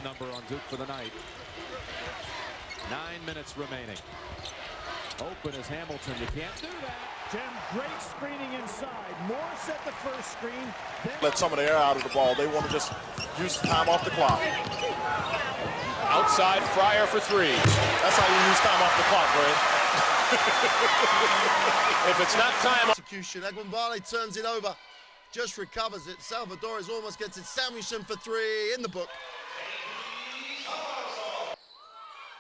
Number on Duke for the night. 9 minutes remaining. Open as Hamilton. You can't do that. Jim, great screening inside. Morris at the first screen. Let some of the air out of the ball. They want to just use time off the clock. Outside, Fryer for three. That's how you use time off the clock, Ray. If it's not time. Execution. Agumbale turns it over. Just recovers it. Salvadores almost gets it. Samuelson for three in the book.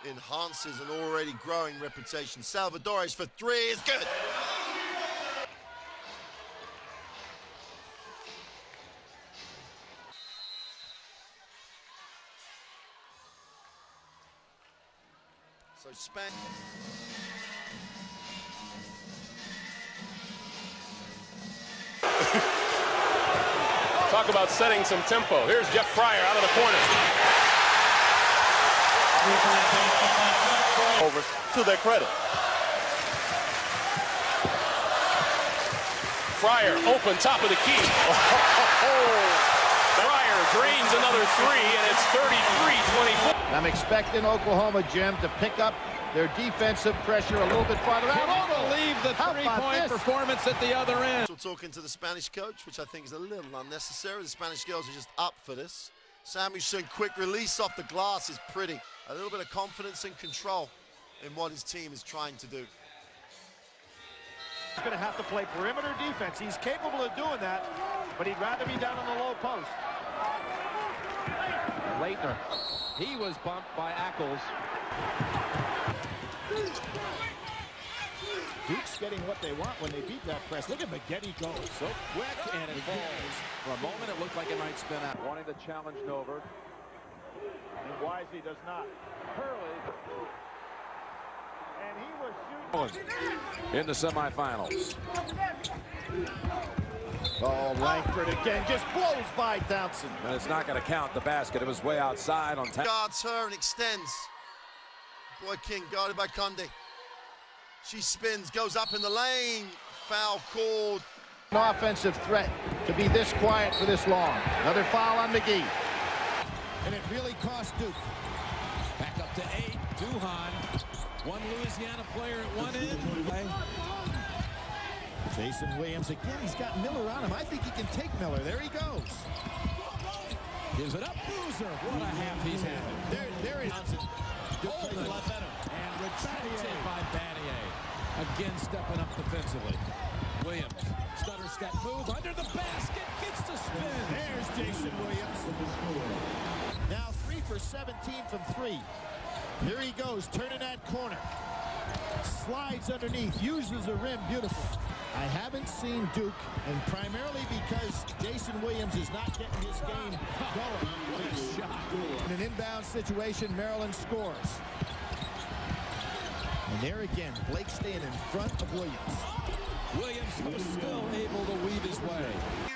Enhances an already growing reputation. Salvadores for three is good. So Spain. Talk about setting some tempo. Here's Jeff Fryer out of the corner. Over to their credit. Fryer open, top of the key. Fryer drains another three, and it's 33-24. I'm expecting Oklahoma, Jim, to pick up their defensive pressure a little bit farther out. Can you believe the three-point performance at the other end? We're talking to the Spanish coach, which I think is a little unnecessary. The Spanish girls are just up for this. Samuelson, quick release off the glass is pretty. A little bit of confidence and control in what his team is trying to do. He's going to have to play perimeter defense. He's capable of doing that, but he'd rather be down on the low post. Leitner. He was bumped by Ackles. Duke's getting what they want when they beat that press. Look at Maggette go. So quick, and it falls. For a moment, it looked like it might spin out. Wanting to challenge Nova. And Wisely does not. Hurley. And he was shooting. In the semifinals. Oh, Langford again just blows by Townsend. And it's not going to count the basket. It was way outside on time. Guards her and extends. Boyd King guarded by Conde. She spins, goes up in the lane. Foul called. An offensive threat to be this quiet for this long. Another foul on McGee. And it really cost Duke. Back up to 8. Duhan. One Louisiana player at one end. Jason Williams again. He's got Miller on him. I think he can take Miller. There he goes. Gives it up. Boozer. What a half he's having. There he is. Holden. And retracted by Battier. Again stepping up defensively. Williams. Stutter step move under the basket. Gets to spin. There's Jason Williams. Now 3 for 17 from 3. Here he goes, turning that corner. Slides underneath, uses the rim, beautiful. I haven't seen Duke, and primarily because Jason Williams is not getting his game going. What a shot. In an inbound situation, Maryland scores. And there again, Blake staying in front of Williams. Williams was still able to weave his way.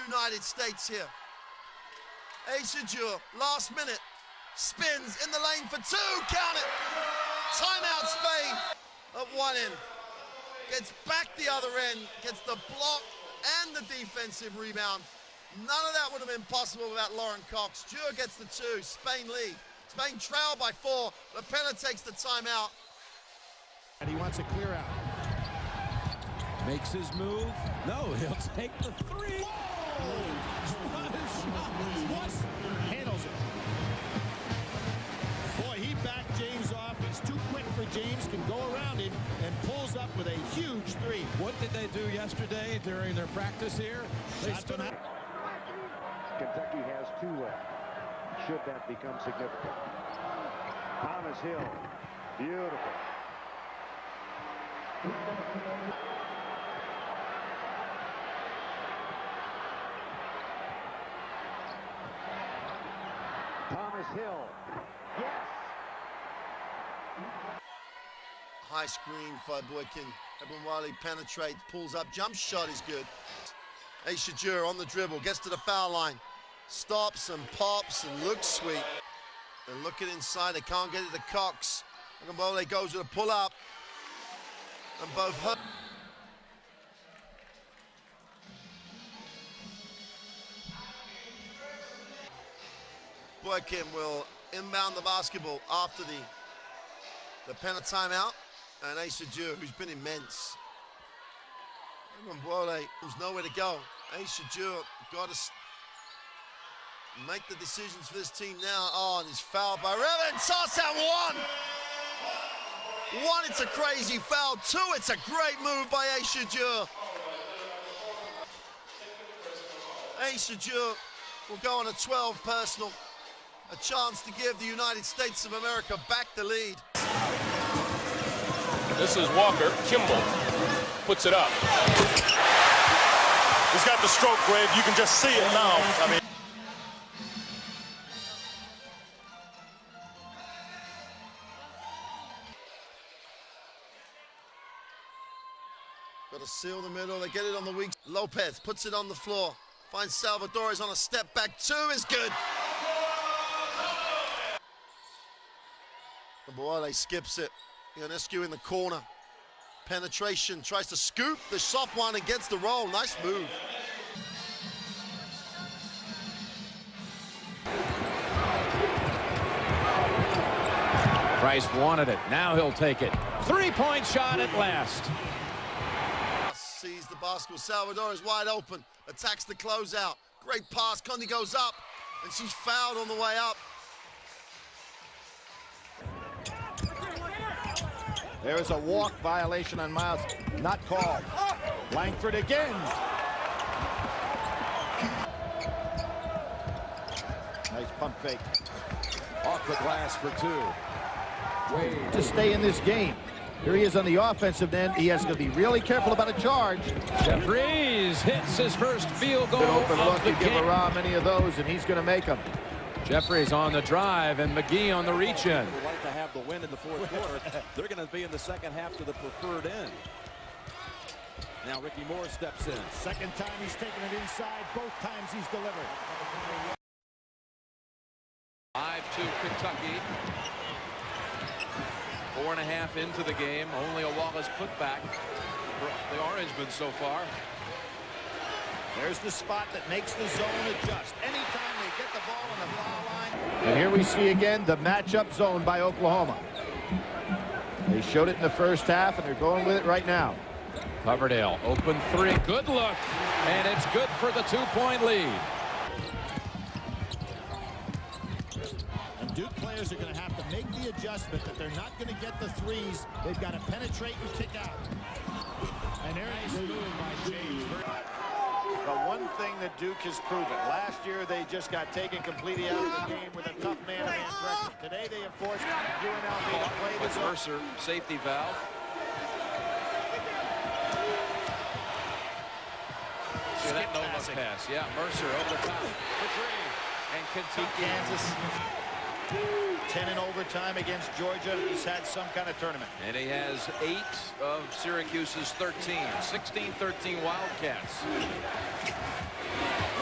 United States here. Aishajur, last minute, spins in the lane for two, count it. Timeout Spain at one end. Gets back the other end, gets the block and the defensive rebound. None of that would have been possible without Lauren Cox. Jur gets the two, Spain lead. Spain trail by 4. LaPena takes the timeout. And he wants a clear out. Makes his move. No, he'll take the 3. Handles it. Boy, he backed James off. He's too quick for James, can go around him, and pulls up with a huge 3. What did they do yesterday during their practice here? They stood up. Kentucky has 2 left. Should that become significant. Thomas Hill. Beautiful. Thomas Hill. Yes. High screen by Boykin. Edwin Wiley penetrates, pulls up, jump shot is good. Aishajur on the dribble, gets to the foul line. Stops and pops and looks sweet. And look at inside, they can't get it to Cox. Agumbale goes with a pull up. And both hurt. Boykin will inbound the basketball after the penalty timeout. And Aisha Djur, who's been immense. Mbole, there's nowhere to go. Aisha Djur got to make the decisions for this team now. Oh, and he's fouled by Revan. Toss out one. One, it's a crazy foul. Two, it's a great move by Aisha Djur. Aisha Djur will go on a 12 personal. A chance to give the United States of America back the lead. This is Walker. Kimball puts it up. He's got the stroke, Greg. You can just see it now. I mean, got to seal the middle. They get it on the weak. Lopez puts it on the floor. Finds Salvadores on a step back. Two is good. Mbole skips it. Ionescu in the corner. Penetration, tries to scoop the soft one against the roll. Nice move. Price wanted it. Now he'll take it. Three-point shot at last. Sees the basketball. Salvador is wide open. Attacks the closeout. Great pass. Condi goes up, and she's fouled on the way up. There is a walk violation on Miles. Not called. Langford again. Nice pump fake. Off the glass for two. To stay in this game. Here he is on the offensive end. He has to be really careful about a charge. Jeffries hits his first field goal. Good open of look. the You give game. Aram many of those, and he's going to make them. Jeffries on the drive, and McGee on the reach-in. Would like to have the win in the fourth quarter. They're going to be in the second half to the preferred end. Now Ricky Moore steps in. Second time he's taken it inside. Both times he's delivered. 5-2 Kentucky. 4.5 into the game. Only a Wallace putback for the Orangemen so far. There's the spot that makes the zone adjust. Anytime they get the ball on the foul line. And here we see again the matchup zone by Oklahoma. They showed it in the first half, and they're going with it right now. Coverdale, open three. Good look. And it's good for the 2-point lead. And Duke players are going to have to make the adjustment that they're not going to get the threes. They've got to penetrate and kick out. And there nice move by James. The one thing that Duke has proven, last year they just got taken completely out of the game with a tough man-to-man pressure. Today they have forced UNLV to play the zone. Mercer, safety valve. See that no-look pass. Yeah, Mercer over the top. For three. And Kentucky. Kansas. 10 in overtime against Georgia. He's had some kind of tournament. And he has 8 of Syracuse's 13. 16-13 Wildcats.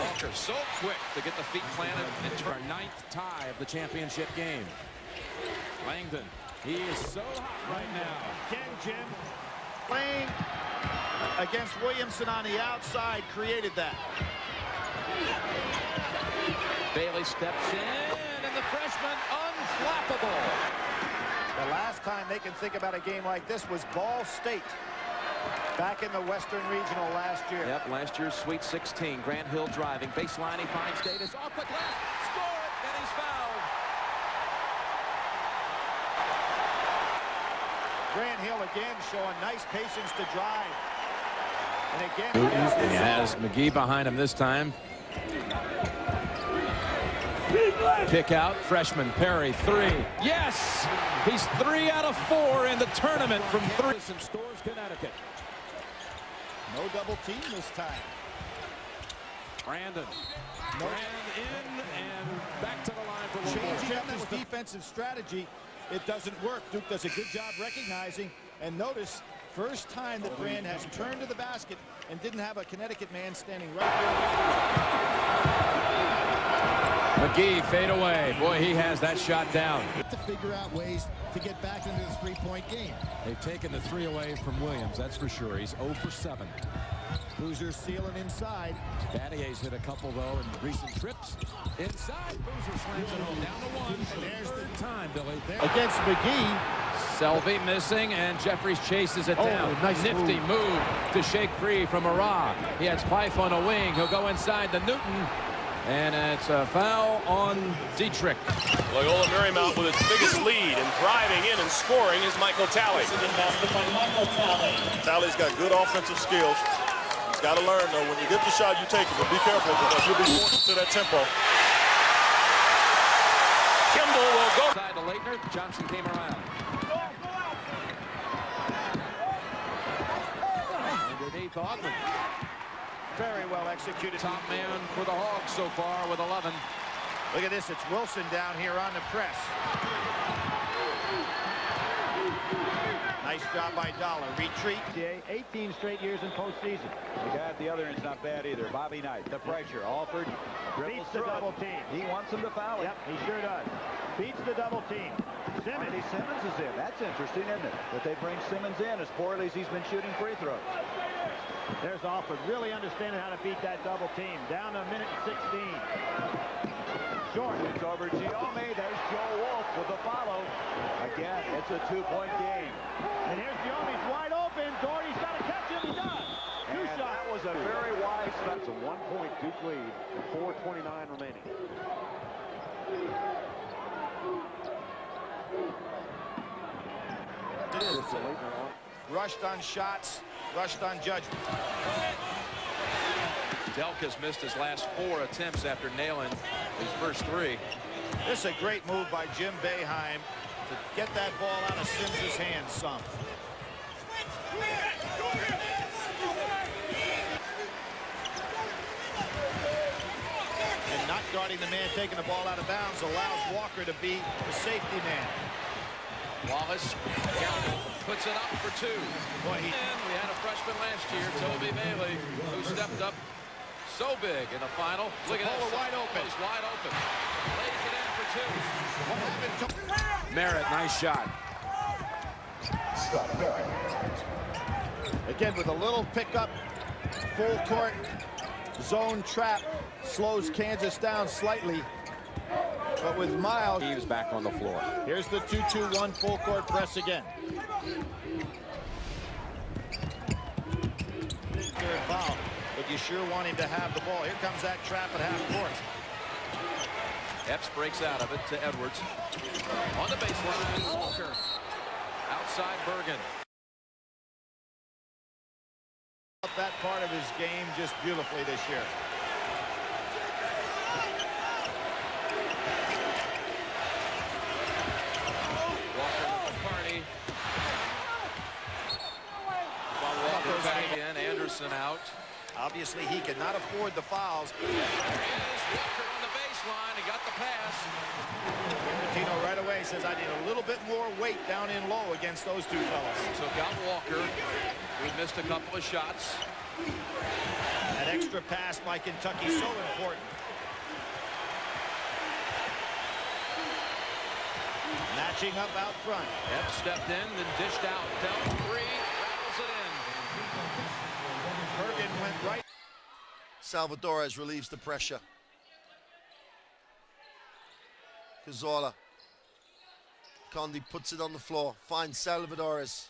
Walker so quick to get the feet planted into our 9th tie of the championship game. Langdon, he is so hot right now. Again, Jim, playing against Williamson on the outside, created that. Bailey steps in, and the freshman unflappable. The last time they can think about a game like this was Ball State. Back in the Western Regional last year. Yep, last year's Sweet 16. Grant Hill driving. Baseline, he finds Davis. Off the glass. Score it, and he's fouled. Grant Hill again showing nice patience to drive. And again, he has McGee behind him this time. Kick out, freshman Perry, 3. Yes! He's 3 out of 4 in the tournament from 3. And Stores, Connecticut. No double team this time. Brandon. Brand in and back to the line for one more. Changing up his defensive strategy, it doesn't work. Duke does a good job recognizing, and notice First time that Brand has turned to the basket and didn't have a Connecticut man standing right there. McGee fade away. Boy, he has that shot down. To figure out ways to get back into the three-point game. They've taken the 3 away from Williams, that's for sure. He's 0 for 7. Boozer sealing inside. Battier's hit a couple, though, in recent trips. Inside, Boozer slams it home. Down to 1. And there's the time, Billy. There. Against McGee. Selvey missing, and Jeffries chases it down. Nice Nifty move to shake free from Ara. He has Pife on a wing. He'll go inside the Newton. And it's a foul on Dietrich. Loyola Marymount with its biggest lead and driving in and scoring is Michael Talley. Talley's got good offensive skills. He's got to learn, though, when you get the shot, you take it, but be careful because you'll be forced to that tempo. Kimball will go. Side to Leitner. Johnson came around. Underneath Augman. Very well executed. Top man for the Hawks so far with 11. Look at this. It's Wilson down here on the press. Nice job by Dollar. Retreat. 18 straight years in postseason. The guy at the other end's not bad either. Bobby Knight, the pressure. Alford dribbles Beats the double team. He wants him to foul it. Yep, he sure does. Beats the double team. Simmons is in. That's interesting, isn't it? That they bring Simmons in as poorly as he's been shooting free throws. There's Alford really understanding how to beat that double team. Down to a minute 16. Short. It's over Giome. There's Joe Wolf with the follow. Again, it's a 2-point game. And here's Giome's wide open. Doherty's got to catch him. He does. Two shots. That was a very wise stop. It's a 1-point Duke lead. 4:29 remaining. It is. Rushed on shots. Rushed on judgment. Delk has missed his last 4 attempts after nailing his first 3. This is a great move by Jim Boeheim to get that ball out of Sims's hands some. And not guarding the man taking the ball out of bounds allows Walker to be the safety man. Wallace puts it up for 2. Boy, We had a freshman last year, Toby Bailey, who stepped up so big in the final. Look at that. wide open. He's wide open. Lays it in for 2. What happened to Merritt, nice shot. again with a little pickup, full court zone trap, slows Kansas down slightly. But with Miles, He's back on the floor. here's the 2-2-1 full court press again. Third foul, but you sure want him to have the ball. Here comes that trap at half court. Epps breaks out of it to Edwards. On the baseline, Walker. Outside Bergen. That part of his game just beautifully this year. Back in, Anderson out. Obviously, he could not afford the fouls. There is Walker on the baseline. He got the pass. Tino right away says, I need a little bit more weight down in low against those two fellas. Took out Walker. We missed a couple of shots. That extra pass by Kentucky, so important. Matching up out front. Epps stepped in, then dished out. Down 3. Rattles it in. Bergen went right. Salvadores relieves the pressure. Cazorla. Condi puts it on the floor. Finds Salvadores.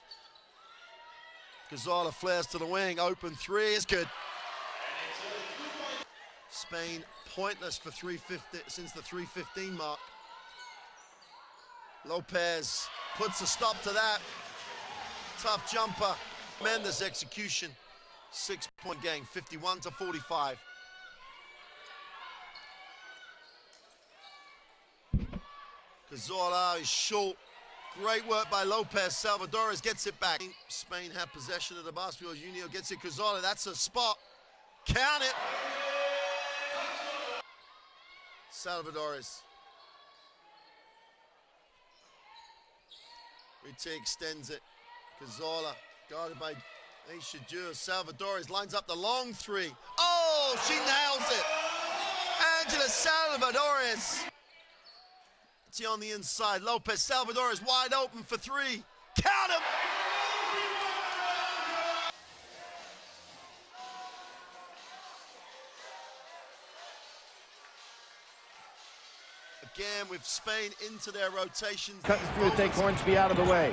Cazorla flares to the wing. Open 3 is good. Spain pointless for 3:50 since the 3:15 mark. Lopez puts a stop to that. Tough jumper. Tremendous execution. 6-point game, 51-45. Cazorla is short. Great work by Lopez. Salvadores gets it back. Spain have possession of the basketball. Junior gets it. Cazorla, that's a spot. Count it. Salvadores. Rite extends it. Cazorla Guarded by Aisha Salvadores lines up the long three. Oh, she nails it. Angela Salvadores. It's on the inside. Lopez Salvadores wide open for three. Count him. Again with Spain into their rotations. Cutting through to take Hornsby out of the way.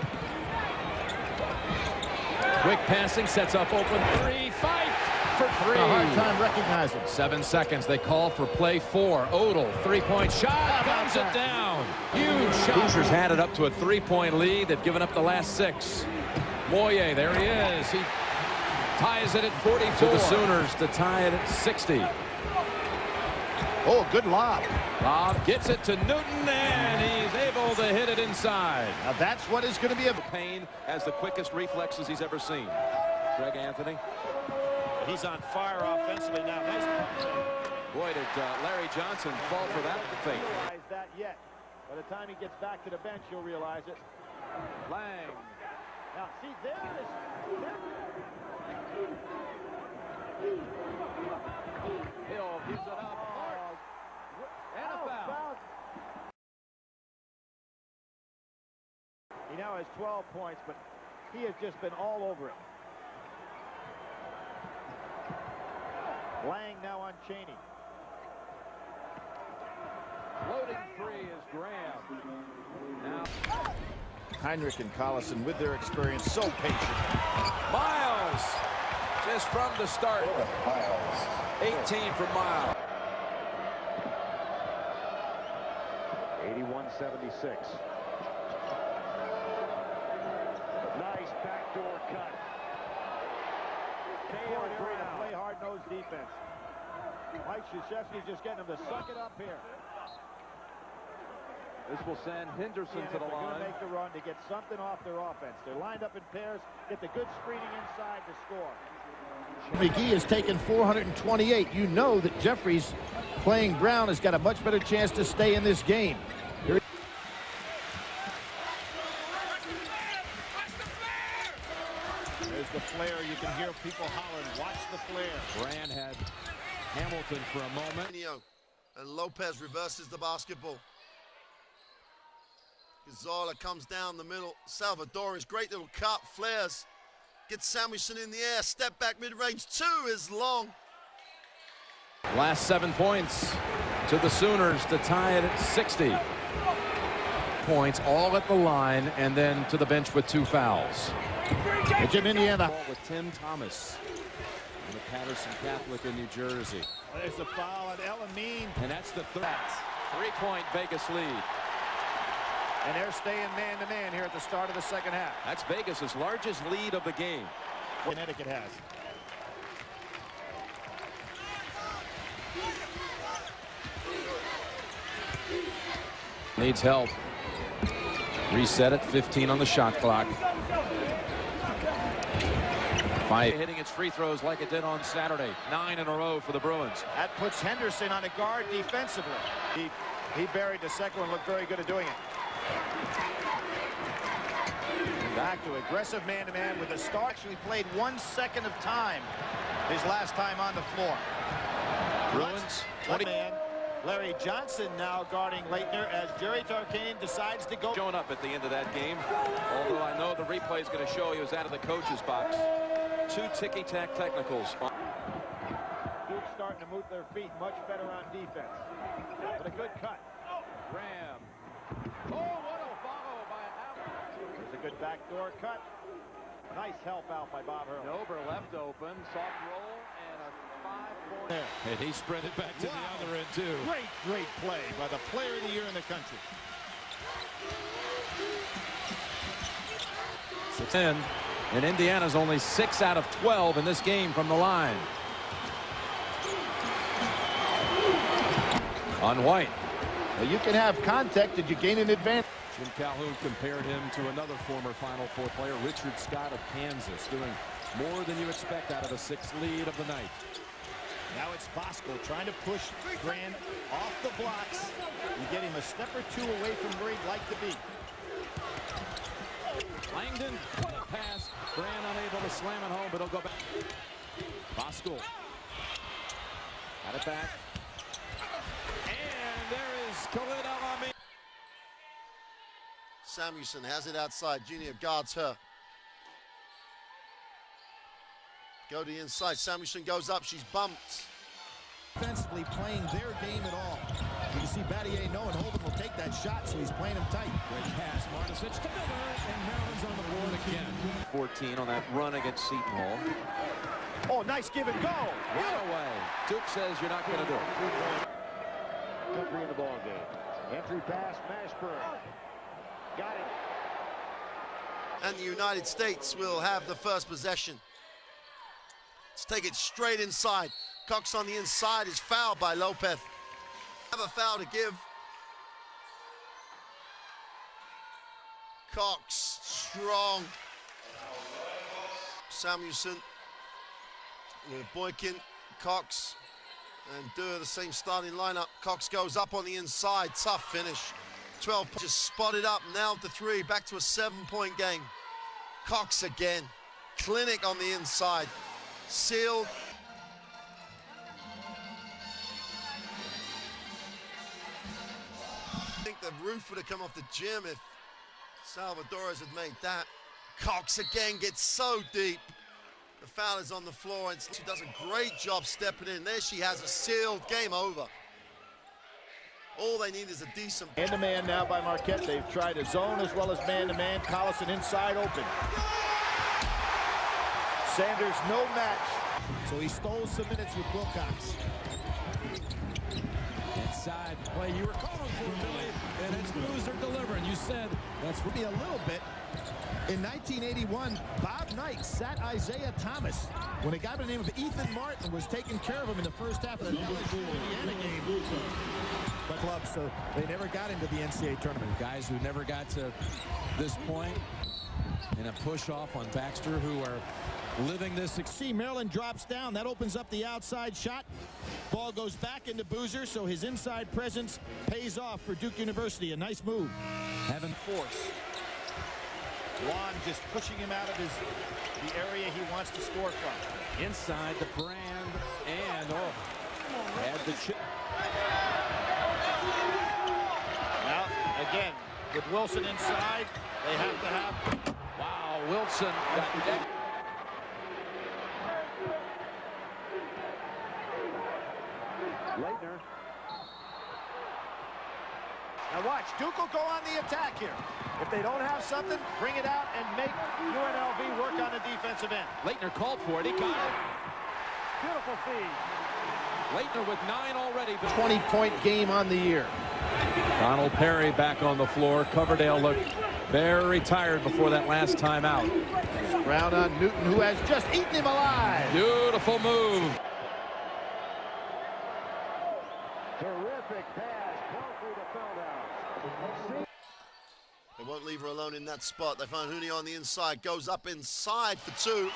Quick passing, sets up open three. Fight for three. A hard time recognizing. 7 seconds. They call for play 4. Odell, three-point shot. Comes it down. Huge shot. Hoosiers had it up to a 3-point lead. They've given up the last 6. Moye, there he is. He ties it at 44. To the Sooners to tie it at 60. Oh, good lob. Bob gets it to Newton, and he's able to hit it inside. Now that's what is going to be a... Payne has the quickest reflexes he's ever seen. Greg Anthony. He's on fire offensively now. Nice. Boy, did Larry Johnson fall for that fake. Realize that yet. By the time he gets back to the bench, you'll realize it. Lang. Now, see, there is... Hill gives it up. And a foul. He now has 12 points, but he has just been all over it. Lang now on Cheney. Floating three is Graham. Now Heinrich and Collison, with their experience, so patient. Miles, just from the start. 18 for Miles. 81-76. Nice backdoor cut. K.O. to play hard-nosed defense. Mike Krzyzewski's just getting him to suck it up here. This will send Henderson to the They're going line. to make the run to get something off their offense. They're lined up in pairs, get the good screening inside to score. McGee has taken 428. You know that Jeffries playing Brown has got a much better chance to stay in this game. There's the flare. You can hear people hollering. Watch the flare. Brand had Hamilton for a moment. And Lopez reverses the basketball. Gonzala comes down the middle. Salvadores, great little cut, flares. Gets Samuelson in the air. Step back mid-range. 2 is long. Last 7 points to the Sooners to tie it at 60. Points all at the line, and then to the bench with 2 fouls. Jim, Indiana. With Tim Thomas and the Patterson Catholic in New Jersey. There's a foul on Elamine. And that's the 3-point Vegas lead. And they're staying man-to-man here at the start of the second half. That's Vegas's largest lead of the game. Connecticut has. Needs help. Reset at 15 on the shot clock. Hitting its free throws like it did on Saturday. 9 in a row for the Bruins. That puts Henderson on a guard defensively. He buried the second one, looked very good at doing it. Back to aggressive man-to-man with the start. Actually played 1 second of time his last time on the floor. Bruins 20 man. Larry Johnson now guarding Leitner as Jerry Tarkanian decides to go. Showing up at the end of that game. Although I know the replay is going to show he was out of the coach's box. 2 ticky-tack technicals. Duke's starting to move their feet much better on defense. But a good cut. Graham. Oh, what a follow by Allen. There's a good backdoor cut. Nice help out by Bob Hurley. Dober left open. Soft roll and a 5-point. There. And he sprinted back to the other end, too. Great play by the player of the year in the country. 10. And Indiana's only 6 out of 12 in this game from the line. On White. Well, you can have contact. Did you gain an advantage? Jim Calhoun compared him to another former Final Four player, Richard Scott of Kansas, doing more than you expect out of the 6th lead of the night. Now it's Bosco trying to push Grand off the blocks. You get him a step or 2 away from where he'd like to be. Langdon, what a pass. Brand unable to slam it home, but he'll go back. Voskuhl. Got it back. And there is Khalid El-Amin. Samuelson has it outside. Junior guards her. Go to the inside. Samuelson goes up. She's bumped. Defensively playing their game at all. You can see Battier knowing Holden will take that shot, so he's playing him tight. Great pass. Martisic to Miller, and Maryland's on the board again. 14 on that run against Seton Hall. Oh, nice give and go. Right away. Duke says you're not going to do it. Country in the ball game. Entry pass, Mashburn. Got it. And the United States will have the first possession. Let's take it straight inside. Cox on the inside is fouled by Lopez. Have a foul to give. Cox, strong. Samuelson with Boykin, Cox, and Durr, the same starting lineup. Cox goes up on the inside, tough finish. 12, just spotted up, nailed the three, back to a 7-point game. Cox again, clinic on the inside, sealed. I think the roof would have come off the gym if Salvadores had made that. Cox again gets so deep. The foul is on the floor, and she does a great job stepping in. There she has a sealed game over. All they need is a decent... Man-to-man now by Marquette. They've tried a zone as well as man-to-man. Collison inside open. Sanders no match. So he stole some minutes with Wilcox. Inside play you were calling for, Billy, and it's Boozer delivering. You said That's for me a little bit. In 1981, Bob Knight sat Isaiah Thomas when a guy by the name of Ethan Martin was taking care of him in the first half of the Indiana game. But club, so they never got into the NCAA tournament. guys who never got to this point in a push off on Baxter, who are living this. See, Maryland drops down. That opens up the outside shot. Ball goes back into Boozer, so his inside presence pays off for Duke University. A nice move. Having force. Juan just pushing him out of the area he wants to score from. Inside the Brand, and had the chip. Now, again, with Wilson inside, they have to have... Wow, Wilson got that. Leitner. Now watch, Duke will go on the attack here. If they don't have something, bring it out and make UNLV work on the defensive end. Leitner called for it. He got it. Beautiful feed. Leitner with 9 already. 20-point game on the year. Donald Perry back on the floor. Coverdale looked very tired before that last time out. Brown on Newton, who has just eaten him alive. Beautiful move. Terrific pass. Closely to Feldhouse. They won't leave her alone in that spot. They find Hooney on the inside, goes up inside for two.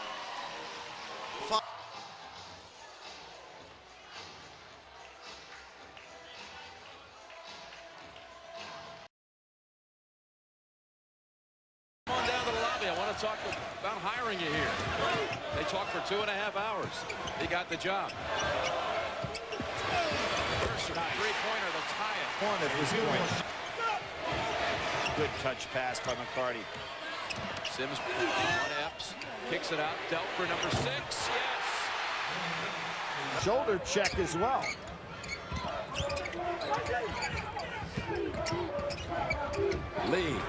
Come on down to the lobby. I want to talk about hiring you here. They talked for 2.5 hours. He got the job. First three-pointer to tie it. One at this point. Good touch pass by McCarty. Sims one-eps, kicks it out, dealt for number 6. Yes. Shoulder check as well. Lee.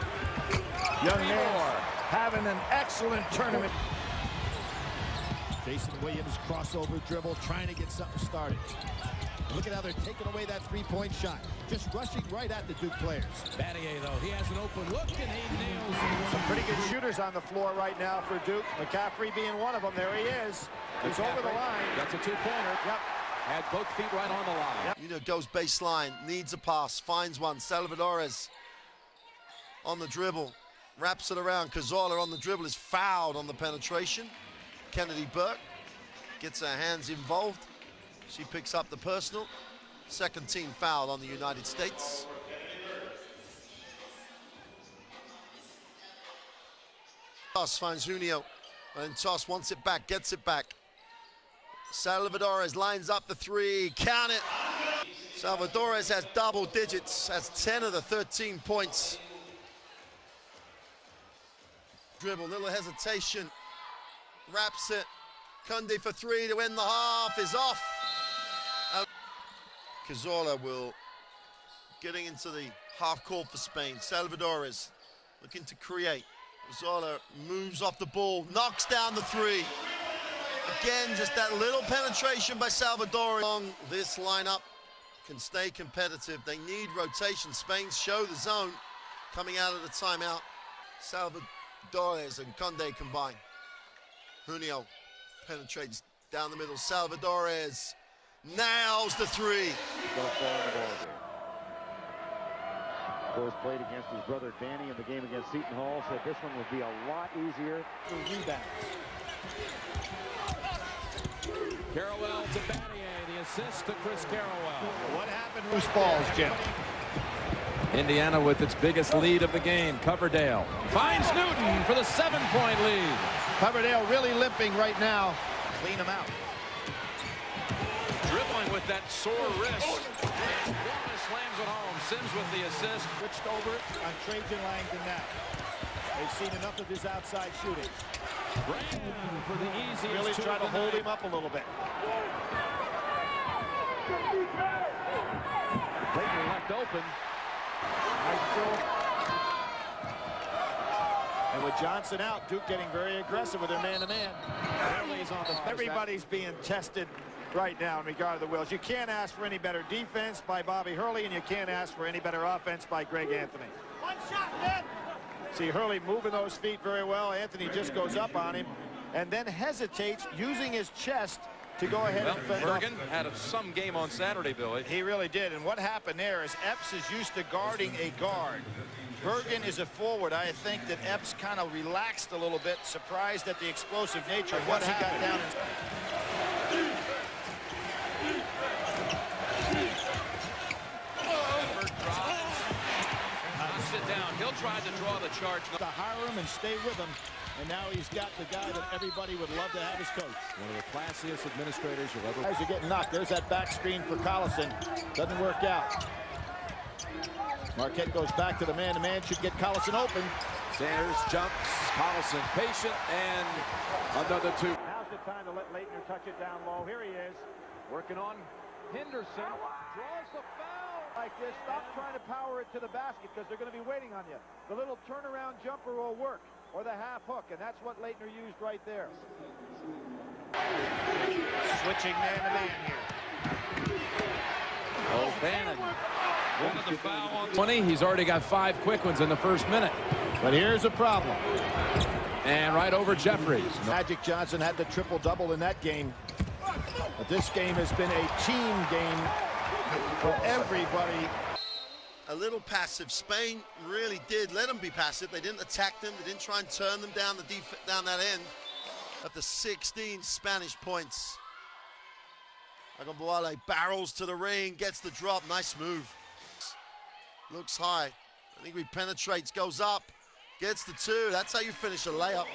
Young Moore having an excellent tournament. Jason Williams crossover dribble, trying to get something started. Look at how they're taking away that three-point shot. Just rushing right at the Duke players. Battier, though, he has an open look, and he nails it. Some pretty good shooters on the floor right now for Duke. McCaffrey being one of them. There he is. He's over the line. That's a two-pointer. Yep. Had both feet right on the line. Yep. You know, goes baseline, needs a pass, finds one. Salvadores on the dribble, wraps it around. Cazorla on the dribble is fouled on the penetration. Kennedy Burke gets her hands involved. She picks up the personal. Second team foul on the United States. Toss finds Junio, and Toss wants it back, gets it back. Salvadores lines up the three, count it. Salvadores has double digits, has 10 of the 13 points. Dribble, little hesitation, wraps it. Kunde for three to end the half, is off. Cazorla will, getting into the half court for Spain. Salvadores looking to create. Cazorla moves off the ball, knocks down the three. Again, just that little penetration by Salvador. This lineup can stay competitive. They need rotation. Spain show the zone coming out of the timeout. Salvadores and Kunde combine. Junio penetrates down the middle. Salvadores nails the three. Of course, played against his brother Danny in the game against Seton Hall. Said this one would be a lot easier. Rebounds. Carrawell to Battier, the assist to Chris Carrawell. What happened? Loose balls, Jim. Indiana with its biggest lead of the game. Coverdale finds Newton for the 7-point lead. Coverdale really limping right now. Clean him out. Dribbling with that sore wrist. And Warner slams it home. Sims with the assist. Switched over on Trajan Langdon now. They've seen enough of his outside shooting. Brandon for the easiest. Really try to hold him up a little bit. Clayton left open. And with Johnson out, Duke getting very aggressive with their man-to-man. Everybody's being tested right now in regard to the Wills. You can't ask for any better defense by Bobby Hurley, and you can't ask for any better offense by Greg Anthony. One shot, man. See Hurley moving those feet very well. Anthony just goes up on him and then hesitates, using his chest to go ahead and fend off. Bergen had some game on Saturday, Billy. He really did. And what happened there is Epps is used to guarding a guard. Bergen is a forward. I think that Epps kind of relaxed a little bit, surprised at the explosive nature of what he got down. Sit down. He'll try to draw the charge. To hire him and stay with him. And now he's got the guy that everybody would love to have as coach. One of the classiest administrators you'll ever. Guys are getting knocked. There's that back screen for Collison. Doesn't work out. Marquette goes back to the man-to-man. Should get Collison open. Sanders jumps. Collison patient, and another two. Now's the time to let Leitner touch it down low. Here he is, working on Henderson. Draws the foul. Like this, stop trying to power it to the basket because they're going to be waiting on you. The little turnaround jumper will work, or the half hook, and that's what Leitner used right there. Switching man-to-man here. O'Bannon. One of the foul on 20. He's already got 5 quick ones in the first minute. But here's a problem. And right over Jeffries. Magic Johnson had the triple-double in that game. But this game has been a team game for everybody. A little passive. Spain really did let them be passive. They didn't attack them. They didn't try and turn them down down that end. At the 16 Spanish points. Agambuale barrels to the ring, gets the drop. Nice move. Looks high. I think he penetrates, goes up, gets the two. That's how you finish a layup.